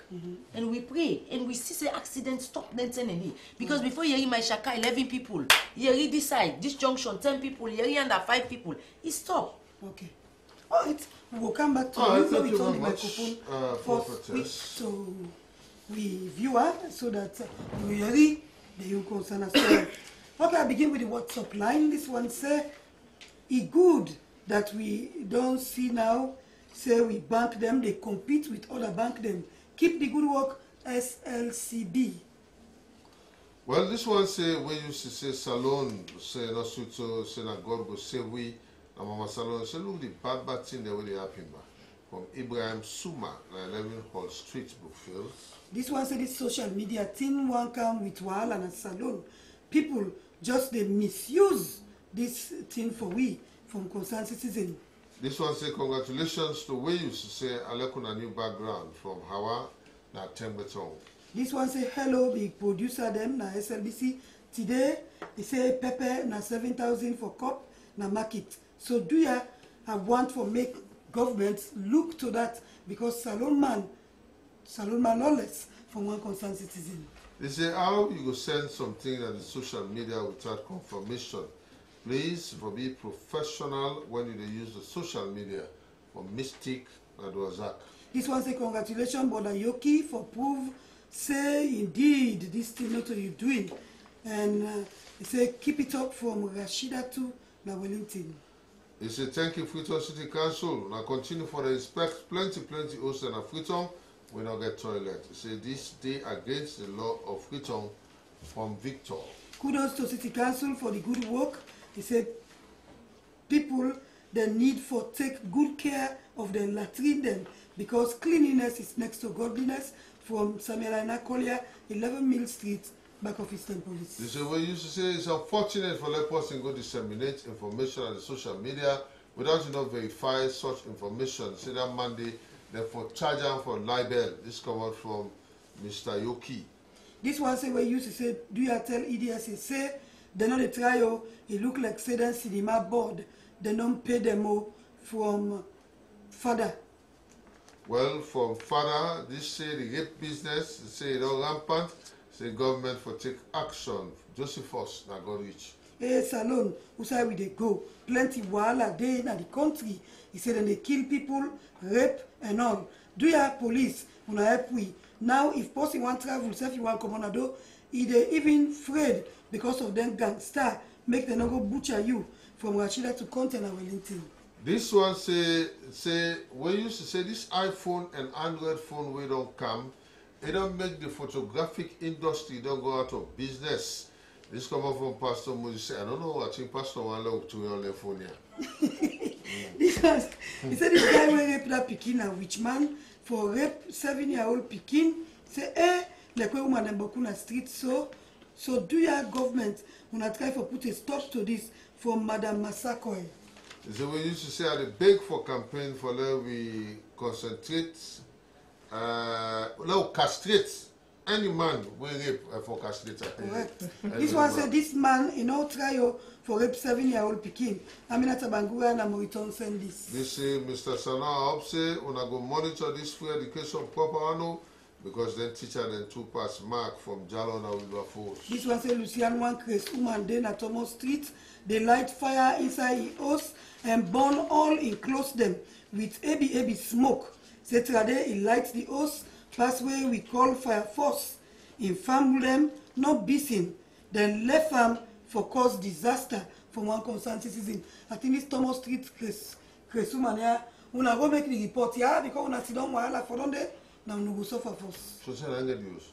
and we pray and we see the accident stop then because before you hear my shaka 11 people, you hear this side, this junction 10 people, you hear under 5 people, it stop. Okay. Alright, we will come back to you so we turn the microphone first to we viewer so that you hear the young concern as well. Okay, I begin with the WhatsApp line. This one say it's good that we don't see now. Say we bank them, they compete with other bank them. Keep the good work, SLCB. Well, this one say we used to say salon, say no suito, say na God go say we, na mama salon say look the bad thing the way they happen ba. From Ibrahim Suma, na 11 Hall Street, Brookfield. This one say this social media thing one come with wahala and salon. People just they misuse this thing for we from concerned citizen. This one say congratulations to we used to say Alekuna new background from Hawa na Tembetong. This one say hello big producer them na SLBC. Today they say pepper na 7,000 for cup na market. So do ya have want for make government look to that because salon man lawless from one concerned citizen. They say how you go send something on the social media without confirmation. Please be professional when you use the social media for mistake and wazak. This one say congratulations Brother Yoki for proof. Say indeed this thing not you doing. And they say keep it up from Rashida to na Wellington. They say thank you Freetown City Council. Now continue for the inspect plenty hosts and Freetown we don't get toilet. He say this day against the law of return from Victor. Kudos to City Council for the good work. He said people they need for take good care of the latrine them because cleanliness is next to godliness. From Samuel Aina Collier, 11 Mill Street, back of Eastern Police. This is what you used to say. It's unfortunate for let person go disseminate information on the social media without verify such information. Say that Monday, therefore charge them for libel. This come out from Mr. Yoki. This one say we used to say, do you tell EDSA say they know the trial? It look like say that cinema board. They don't pay them more from father. Well, from father, this say the rape business, they say it all rampant, say government for take action. Josephus, na go reach. Hey, Salon, who say we they go? Plenty wahala day in the country. He said they kill people, rape and all. Do you have police? Una help we. Now, if person want travel, say if you want come on a do, they even afraid because of them gangster, make them not go butcher you from Rashida to Content and Wellington. This one say we used to say this iPhone and Android phone we don't come, it don't make the photographic industry don't go out of business. This come up from Pastor Moses. I don't know, I think Pastor one look to on the phone here. This was, he said this guy will rape that Pekin a witch man for rape 7-year-old Pekin. Say, like we woman and Bakuna street so do your government wanna try for put a stop to this from Madam Masakoy. So we used to say at the beg for campaign for let we concentrate, let we castrate any man we rape for castrate. Correct. This one said this man in all trial for rape 7-year-old Pekin. Aminata Bangura and Moriton send this. This say Mr. Sana I hope say una go monitor this free education proper no because then teacher then 2 pass mark from Jalon and Wilberforce. This one say Lucian one case woman then at Thomas Street. They light fire inside the house and burn all enclose them with AB smoke. Saturday he lights the house, pass where we call fire force. Inform them, not beating. Then left them for cause disaster from one concerned citizen. I think this Thomas Street case woman here. Una go make the report here because una sit down wahala for donde now we go suffer first. So say I get use.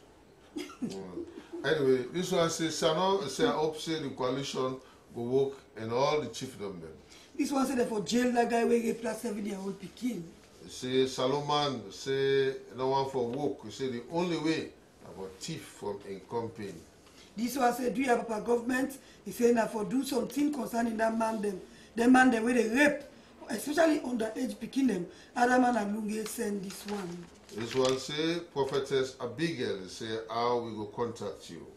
Anyway, this one says Sana say I hope say the coalition go work and all the chiefdom them. This one said that for jail that guy will get plus 7-year-old Pekin. Say Salomon say no one for work. Say the only way about thief from in company. This one said do you have a government? He said now for do something concerning that man them. The man them where they rape, especially underage Pekin them. Adaman and Lunge send this one. This one say Prophetess Abigail say how we go contact you.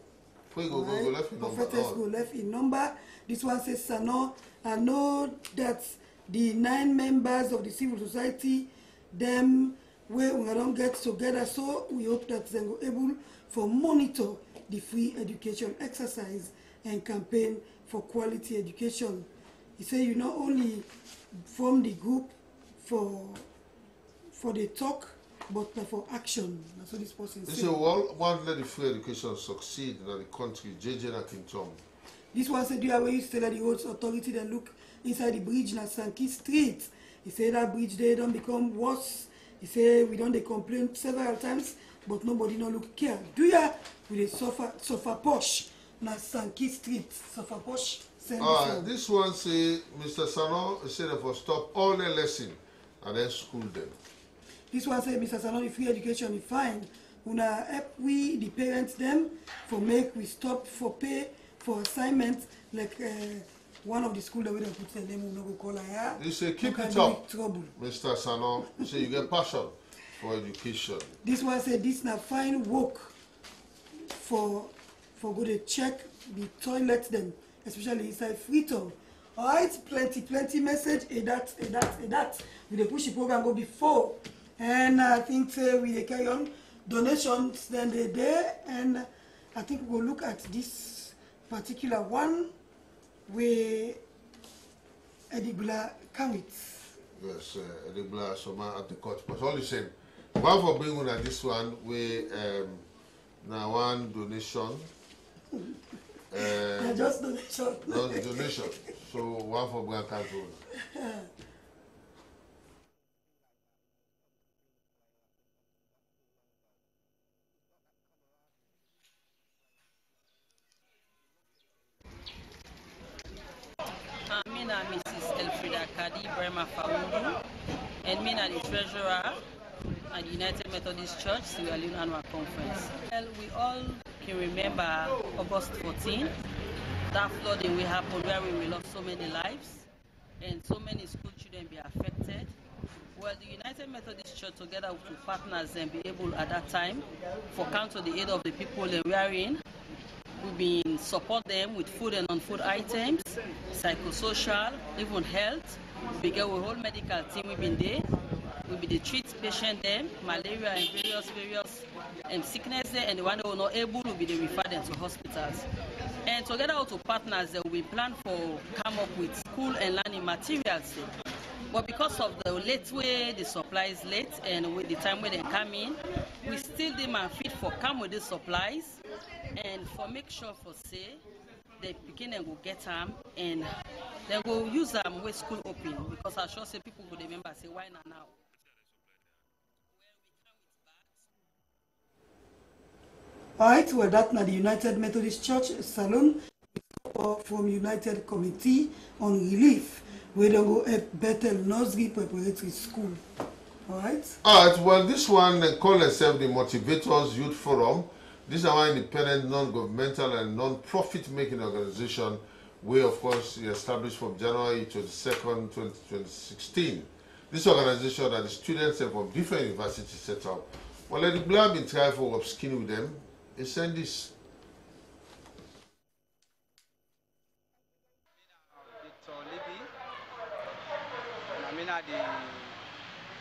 Go left in number. Prophetess go left in number. This one says, Sano, I know that the 9 members of the civil society, them, where we don't get together, so we hope that they will able to monitor the free education exercise and campaign for quality education. He said you not only form the group for the talk, but for action. That's what this person said. He said, one let the free education succeed in the country, JJ Nakintom. This one said, do you have used to let the roads authority then look inside the bridge in Sankey Street? He said that bridge they don't become worse. He said we don't they complain several times, but nobody no look care. Do you with a suffer posh na Sankey Street, suffer posh? This one say Mr. Sano said for stop all their lesson and then school them. This one say Mr. Sano the free education is fine. Una help we the parents them for make we stop for pay for assignment like one of the school that we don't put their name we no go call her. You say keep it up, Mr. Sano. You say you get passion for education. This one say this na fine work for go to check the toilet them, especially inside Freetown. Alright, plenty message. That. We dey push the program go before, and I think we dey carry on donations. Then they there, and I think we will look at this particular one where Edigula Kawit. Yes, Edigula Soma at the court, but all the same. One for bringing at this one where now one donation. Just donation. No, donation. So one for Grand Canton. me and Mrs. Elfrida Kadi Brema Faundu, and me and the treasurer at the United Methodist Church Sierra Leone Annual Conference. Well, we all can remember August 14, that flooding will happen where we lost so many lives and so many school children be affected. Well, the United Methodist Church, together with partners, and be able at that time for come to the aid of the people that we are in. We've been support them with food and non-food items, psychosocial, even health. We get a whole medical team. We've been there. We'll be the treat patient them, malaria and various sickness there, and the one that were not able will be the refer them to hospitals. And together with partners, we plan for come up with school and learning materials there. But because of the late way, the supply is late, and with the time when they come in, we still demand fit for come with the supplies, and for make sure for say, they begin and go get them, and they will use them when school open, because I sure say people will remember, say, why not now? All right, well, that's now the United Methodist Church Salon from United Committee on Relief. We don't go at Bethel Nursery Preparatory School. All right? All right, well, this one called itself the Motivators Youth Forum. This is our independent, non-governmental, and non-profit making organization. We, of course, established from January 22nd, 2016. This organization that the students from different universities set up. Well, let the blab been trying for upskilling with them. They send this. The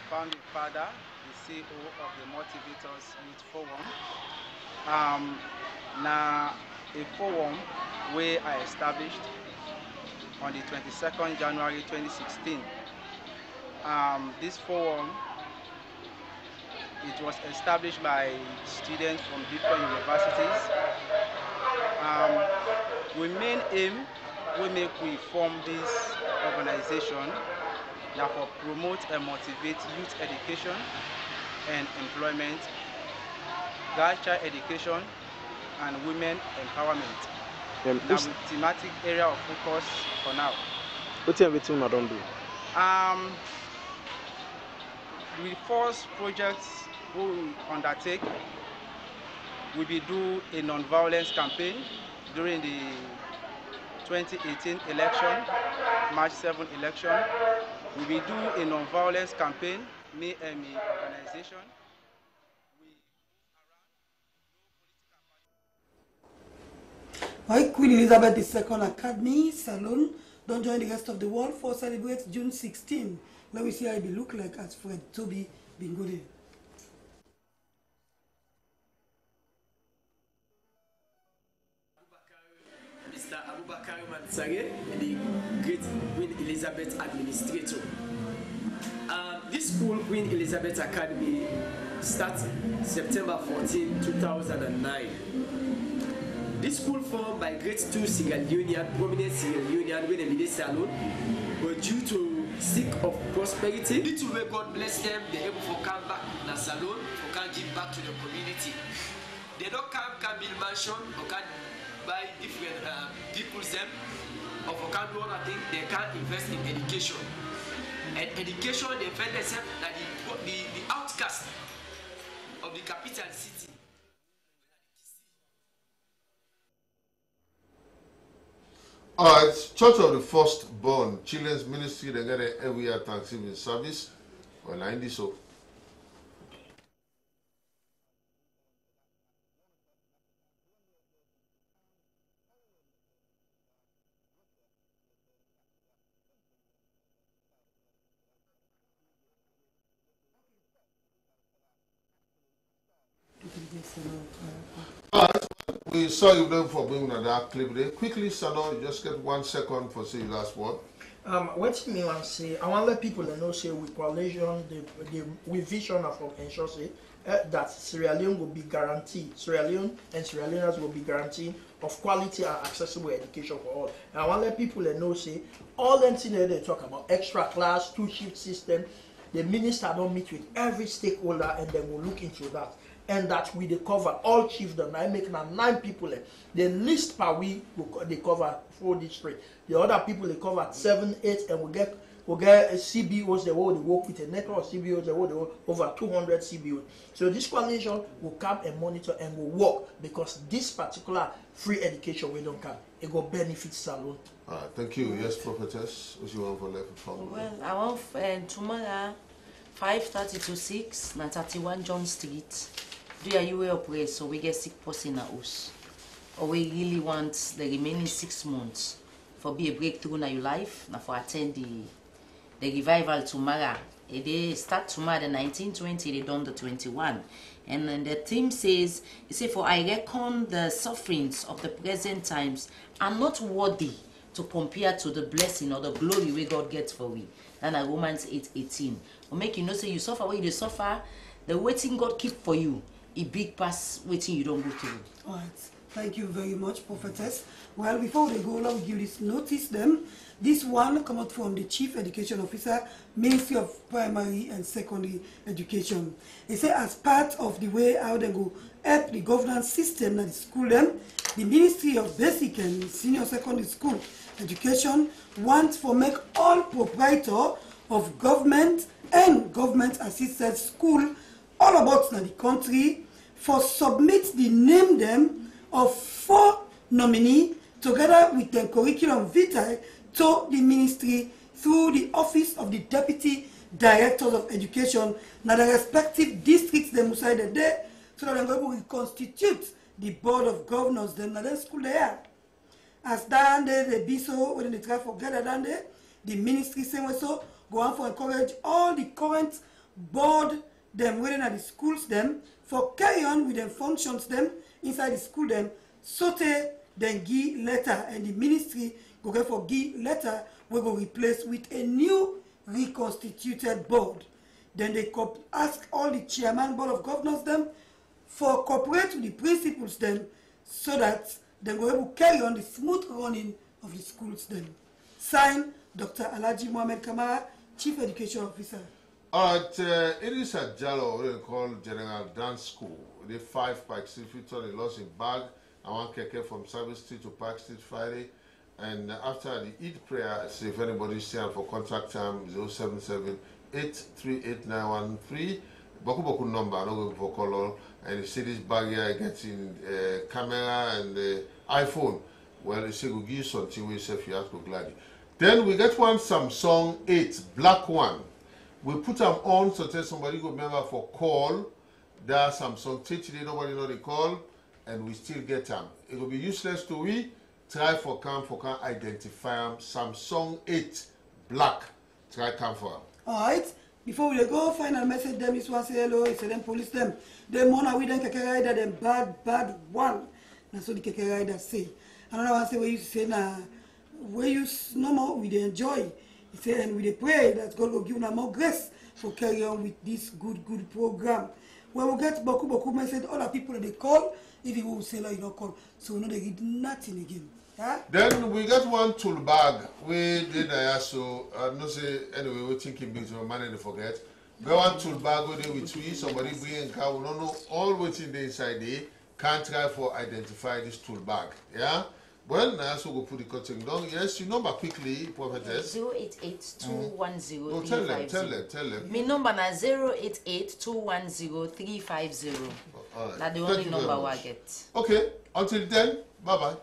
founding father, the CEO of the Motivators Youth Forum. Now, a forum where I established on the 22nd January 2016. This forum, it was established by students from different universities. We main aim, we form this organization that will promote and motivate youth education and employment, girl child education, and women empowerment. Now with thematic area of focus for now. What are we doing, Madam? The first projects we will undertake will be do a non-violence campaign during the 2018 election, March 7 election. We will do a non-violence campaign, me and my organization. Right, Queen Elizabeth II Academy Salon. Don't join the rest of the world for celebrate June 16. Let me see how it will look like as Fred Toby Bingode. Mr. Abubakar Matsare, the great Queen Elizabeth Administrator. This school, Queen Elizabeth Academy, starts September 14, 2009. This school formed by grade 2 Sierra Leonean, prominent Sierra Leonean, when they made a salon, but due to seek of prosperity, due to where God bless them, they're able to come back in the salon, for can give back to the community. They don't can build mansion, or can buy different people's them, or for can do other things, they can invest in education. And education, they find themselves that the outcast of the capital city. All right, Church of the Firstborn, Children's Ministry, they get every year Thanksgiving service. Well, I need so. We saw you there for bringing that clip there. Quickly, Sano, you just get 1 second for say last word. What me want to say, I want to let people know say with coalition, the vision of ensure say that Sierra Leone will be guaranteed, Sierra Leone and Sierra Leoneans will be guaranteed of quality and accessible education for all. And I want to let people know say all them things they talk about extra class, 2-shift system. The minister don't meet with every stakeholder and then we'll look into that. and that we dey cover all chiefdom. I make now 9 people. The least per week they cover 4 districts. The other people they cover 7, 8, and we get CBOs they will work with a network of CBOs they will over 200 CBOs. So this coalition will come and monitor and will work because this particular free education we don't come. It will benefit salon. Thank you. Yes, prophetess. What you want for left? Well, I want tomorrow 5:30 to 6 na 31 John Street. Do you way operate so we get sick person in our house? Or we really want the remaining 6 months for be a breakthrough in your life, na for attend the revival tomorrow. They start tomorrow the 1920, they done the 21. And then the theme says, it says, for I reckon the sufferings of the present times are not worthy to compare to the blessing or the glory we God gets for we. And Romans 8:18. Will make you know say you suffer where you suffer, the waiting God keep for you, a big pass waiting you don't go through. All right. Thank you very much, prophetess. Well, before we go, let me give this notice them. This one come out from the Chief Education Officer, Ministry of Primary and Secondary Education. They say as part of the way how they go help the governance system at the school them, the Ministry of Basic and Senior Secondary School Education wants for make all proprietor of government and government-assisted school all about the country for submit the name them of 4 nominees together with the curriculum vitae to the ministry through the office of the Deputy Directors of Education now the respective districts they must say there so that they will constitute the Board of Governors them now the school there. As down there they be so when they try for gather down there, the ministry same way so go on for encourage all the current board them within at the schools them for carry on with them functions them inside the school them so they then give letter and the ministry go get for give letter we go replace with a new reconstituted board. Then they ask all the chairman board of governors them for cooperate with the principals them so that they go able to carry on the smooth running of the schools then. Signed Dr. Alhaji Mohammed Kamara, Chief Education Officer. All right, it is a Jallo, what they call General Dance School. They 5 Park Street, Victor, they lost in bag. I want Keke from Service Street to Park Street Friday. And after the Eid prayer, see if anybody's saying for contact time 077-838-913. Boku number, I'm not going for call. And you see this bag here getting camera and iPhone. Well, you say, go give you something we say if you have to gladly. Then we get one Samsung 8, black one. We put them on so tell somebody go remember for call. There Samsung today, nobody know the call, and we still get them. It will be useless to we try for can identify them. Samsung 8 black. Try come for them. Alright. Before we go, final message them is one say hello, it's them police them. Them one we then keke rider them bad one. That's what the keke rider say. Another one say where you say na where you normal we dey enjoy. He say and we dey pray that God will give them more grace for carry on with this good program. When we get boku message, all the people that they call, if you will say like you don't call, so we know they read nothing again. Huh? Then we get one tool bag. We did so no say anyway we thinking big so man they forget. Go one tool bag with we somebody bring car we don't know all waiting there inside there. Can't try for identify this tool bag. Yeah? Well, now so go put the cutting down. Yes, your number quickly, prophetess. 088-210-350. Tell them. My number na 088-210-350. All right. That's the only number I get. Okay, until then, bye-bye.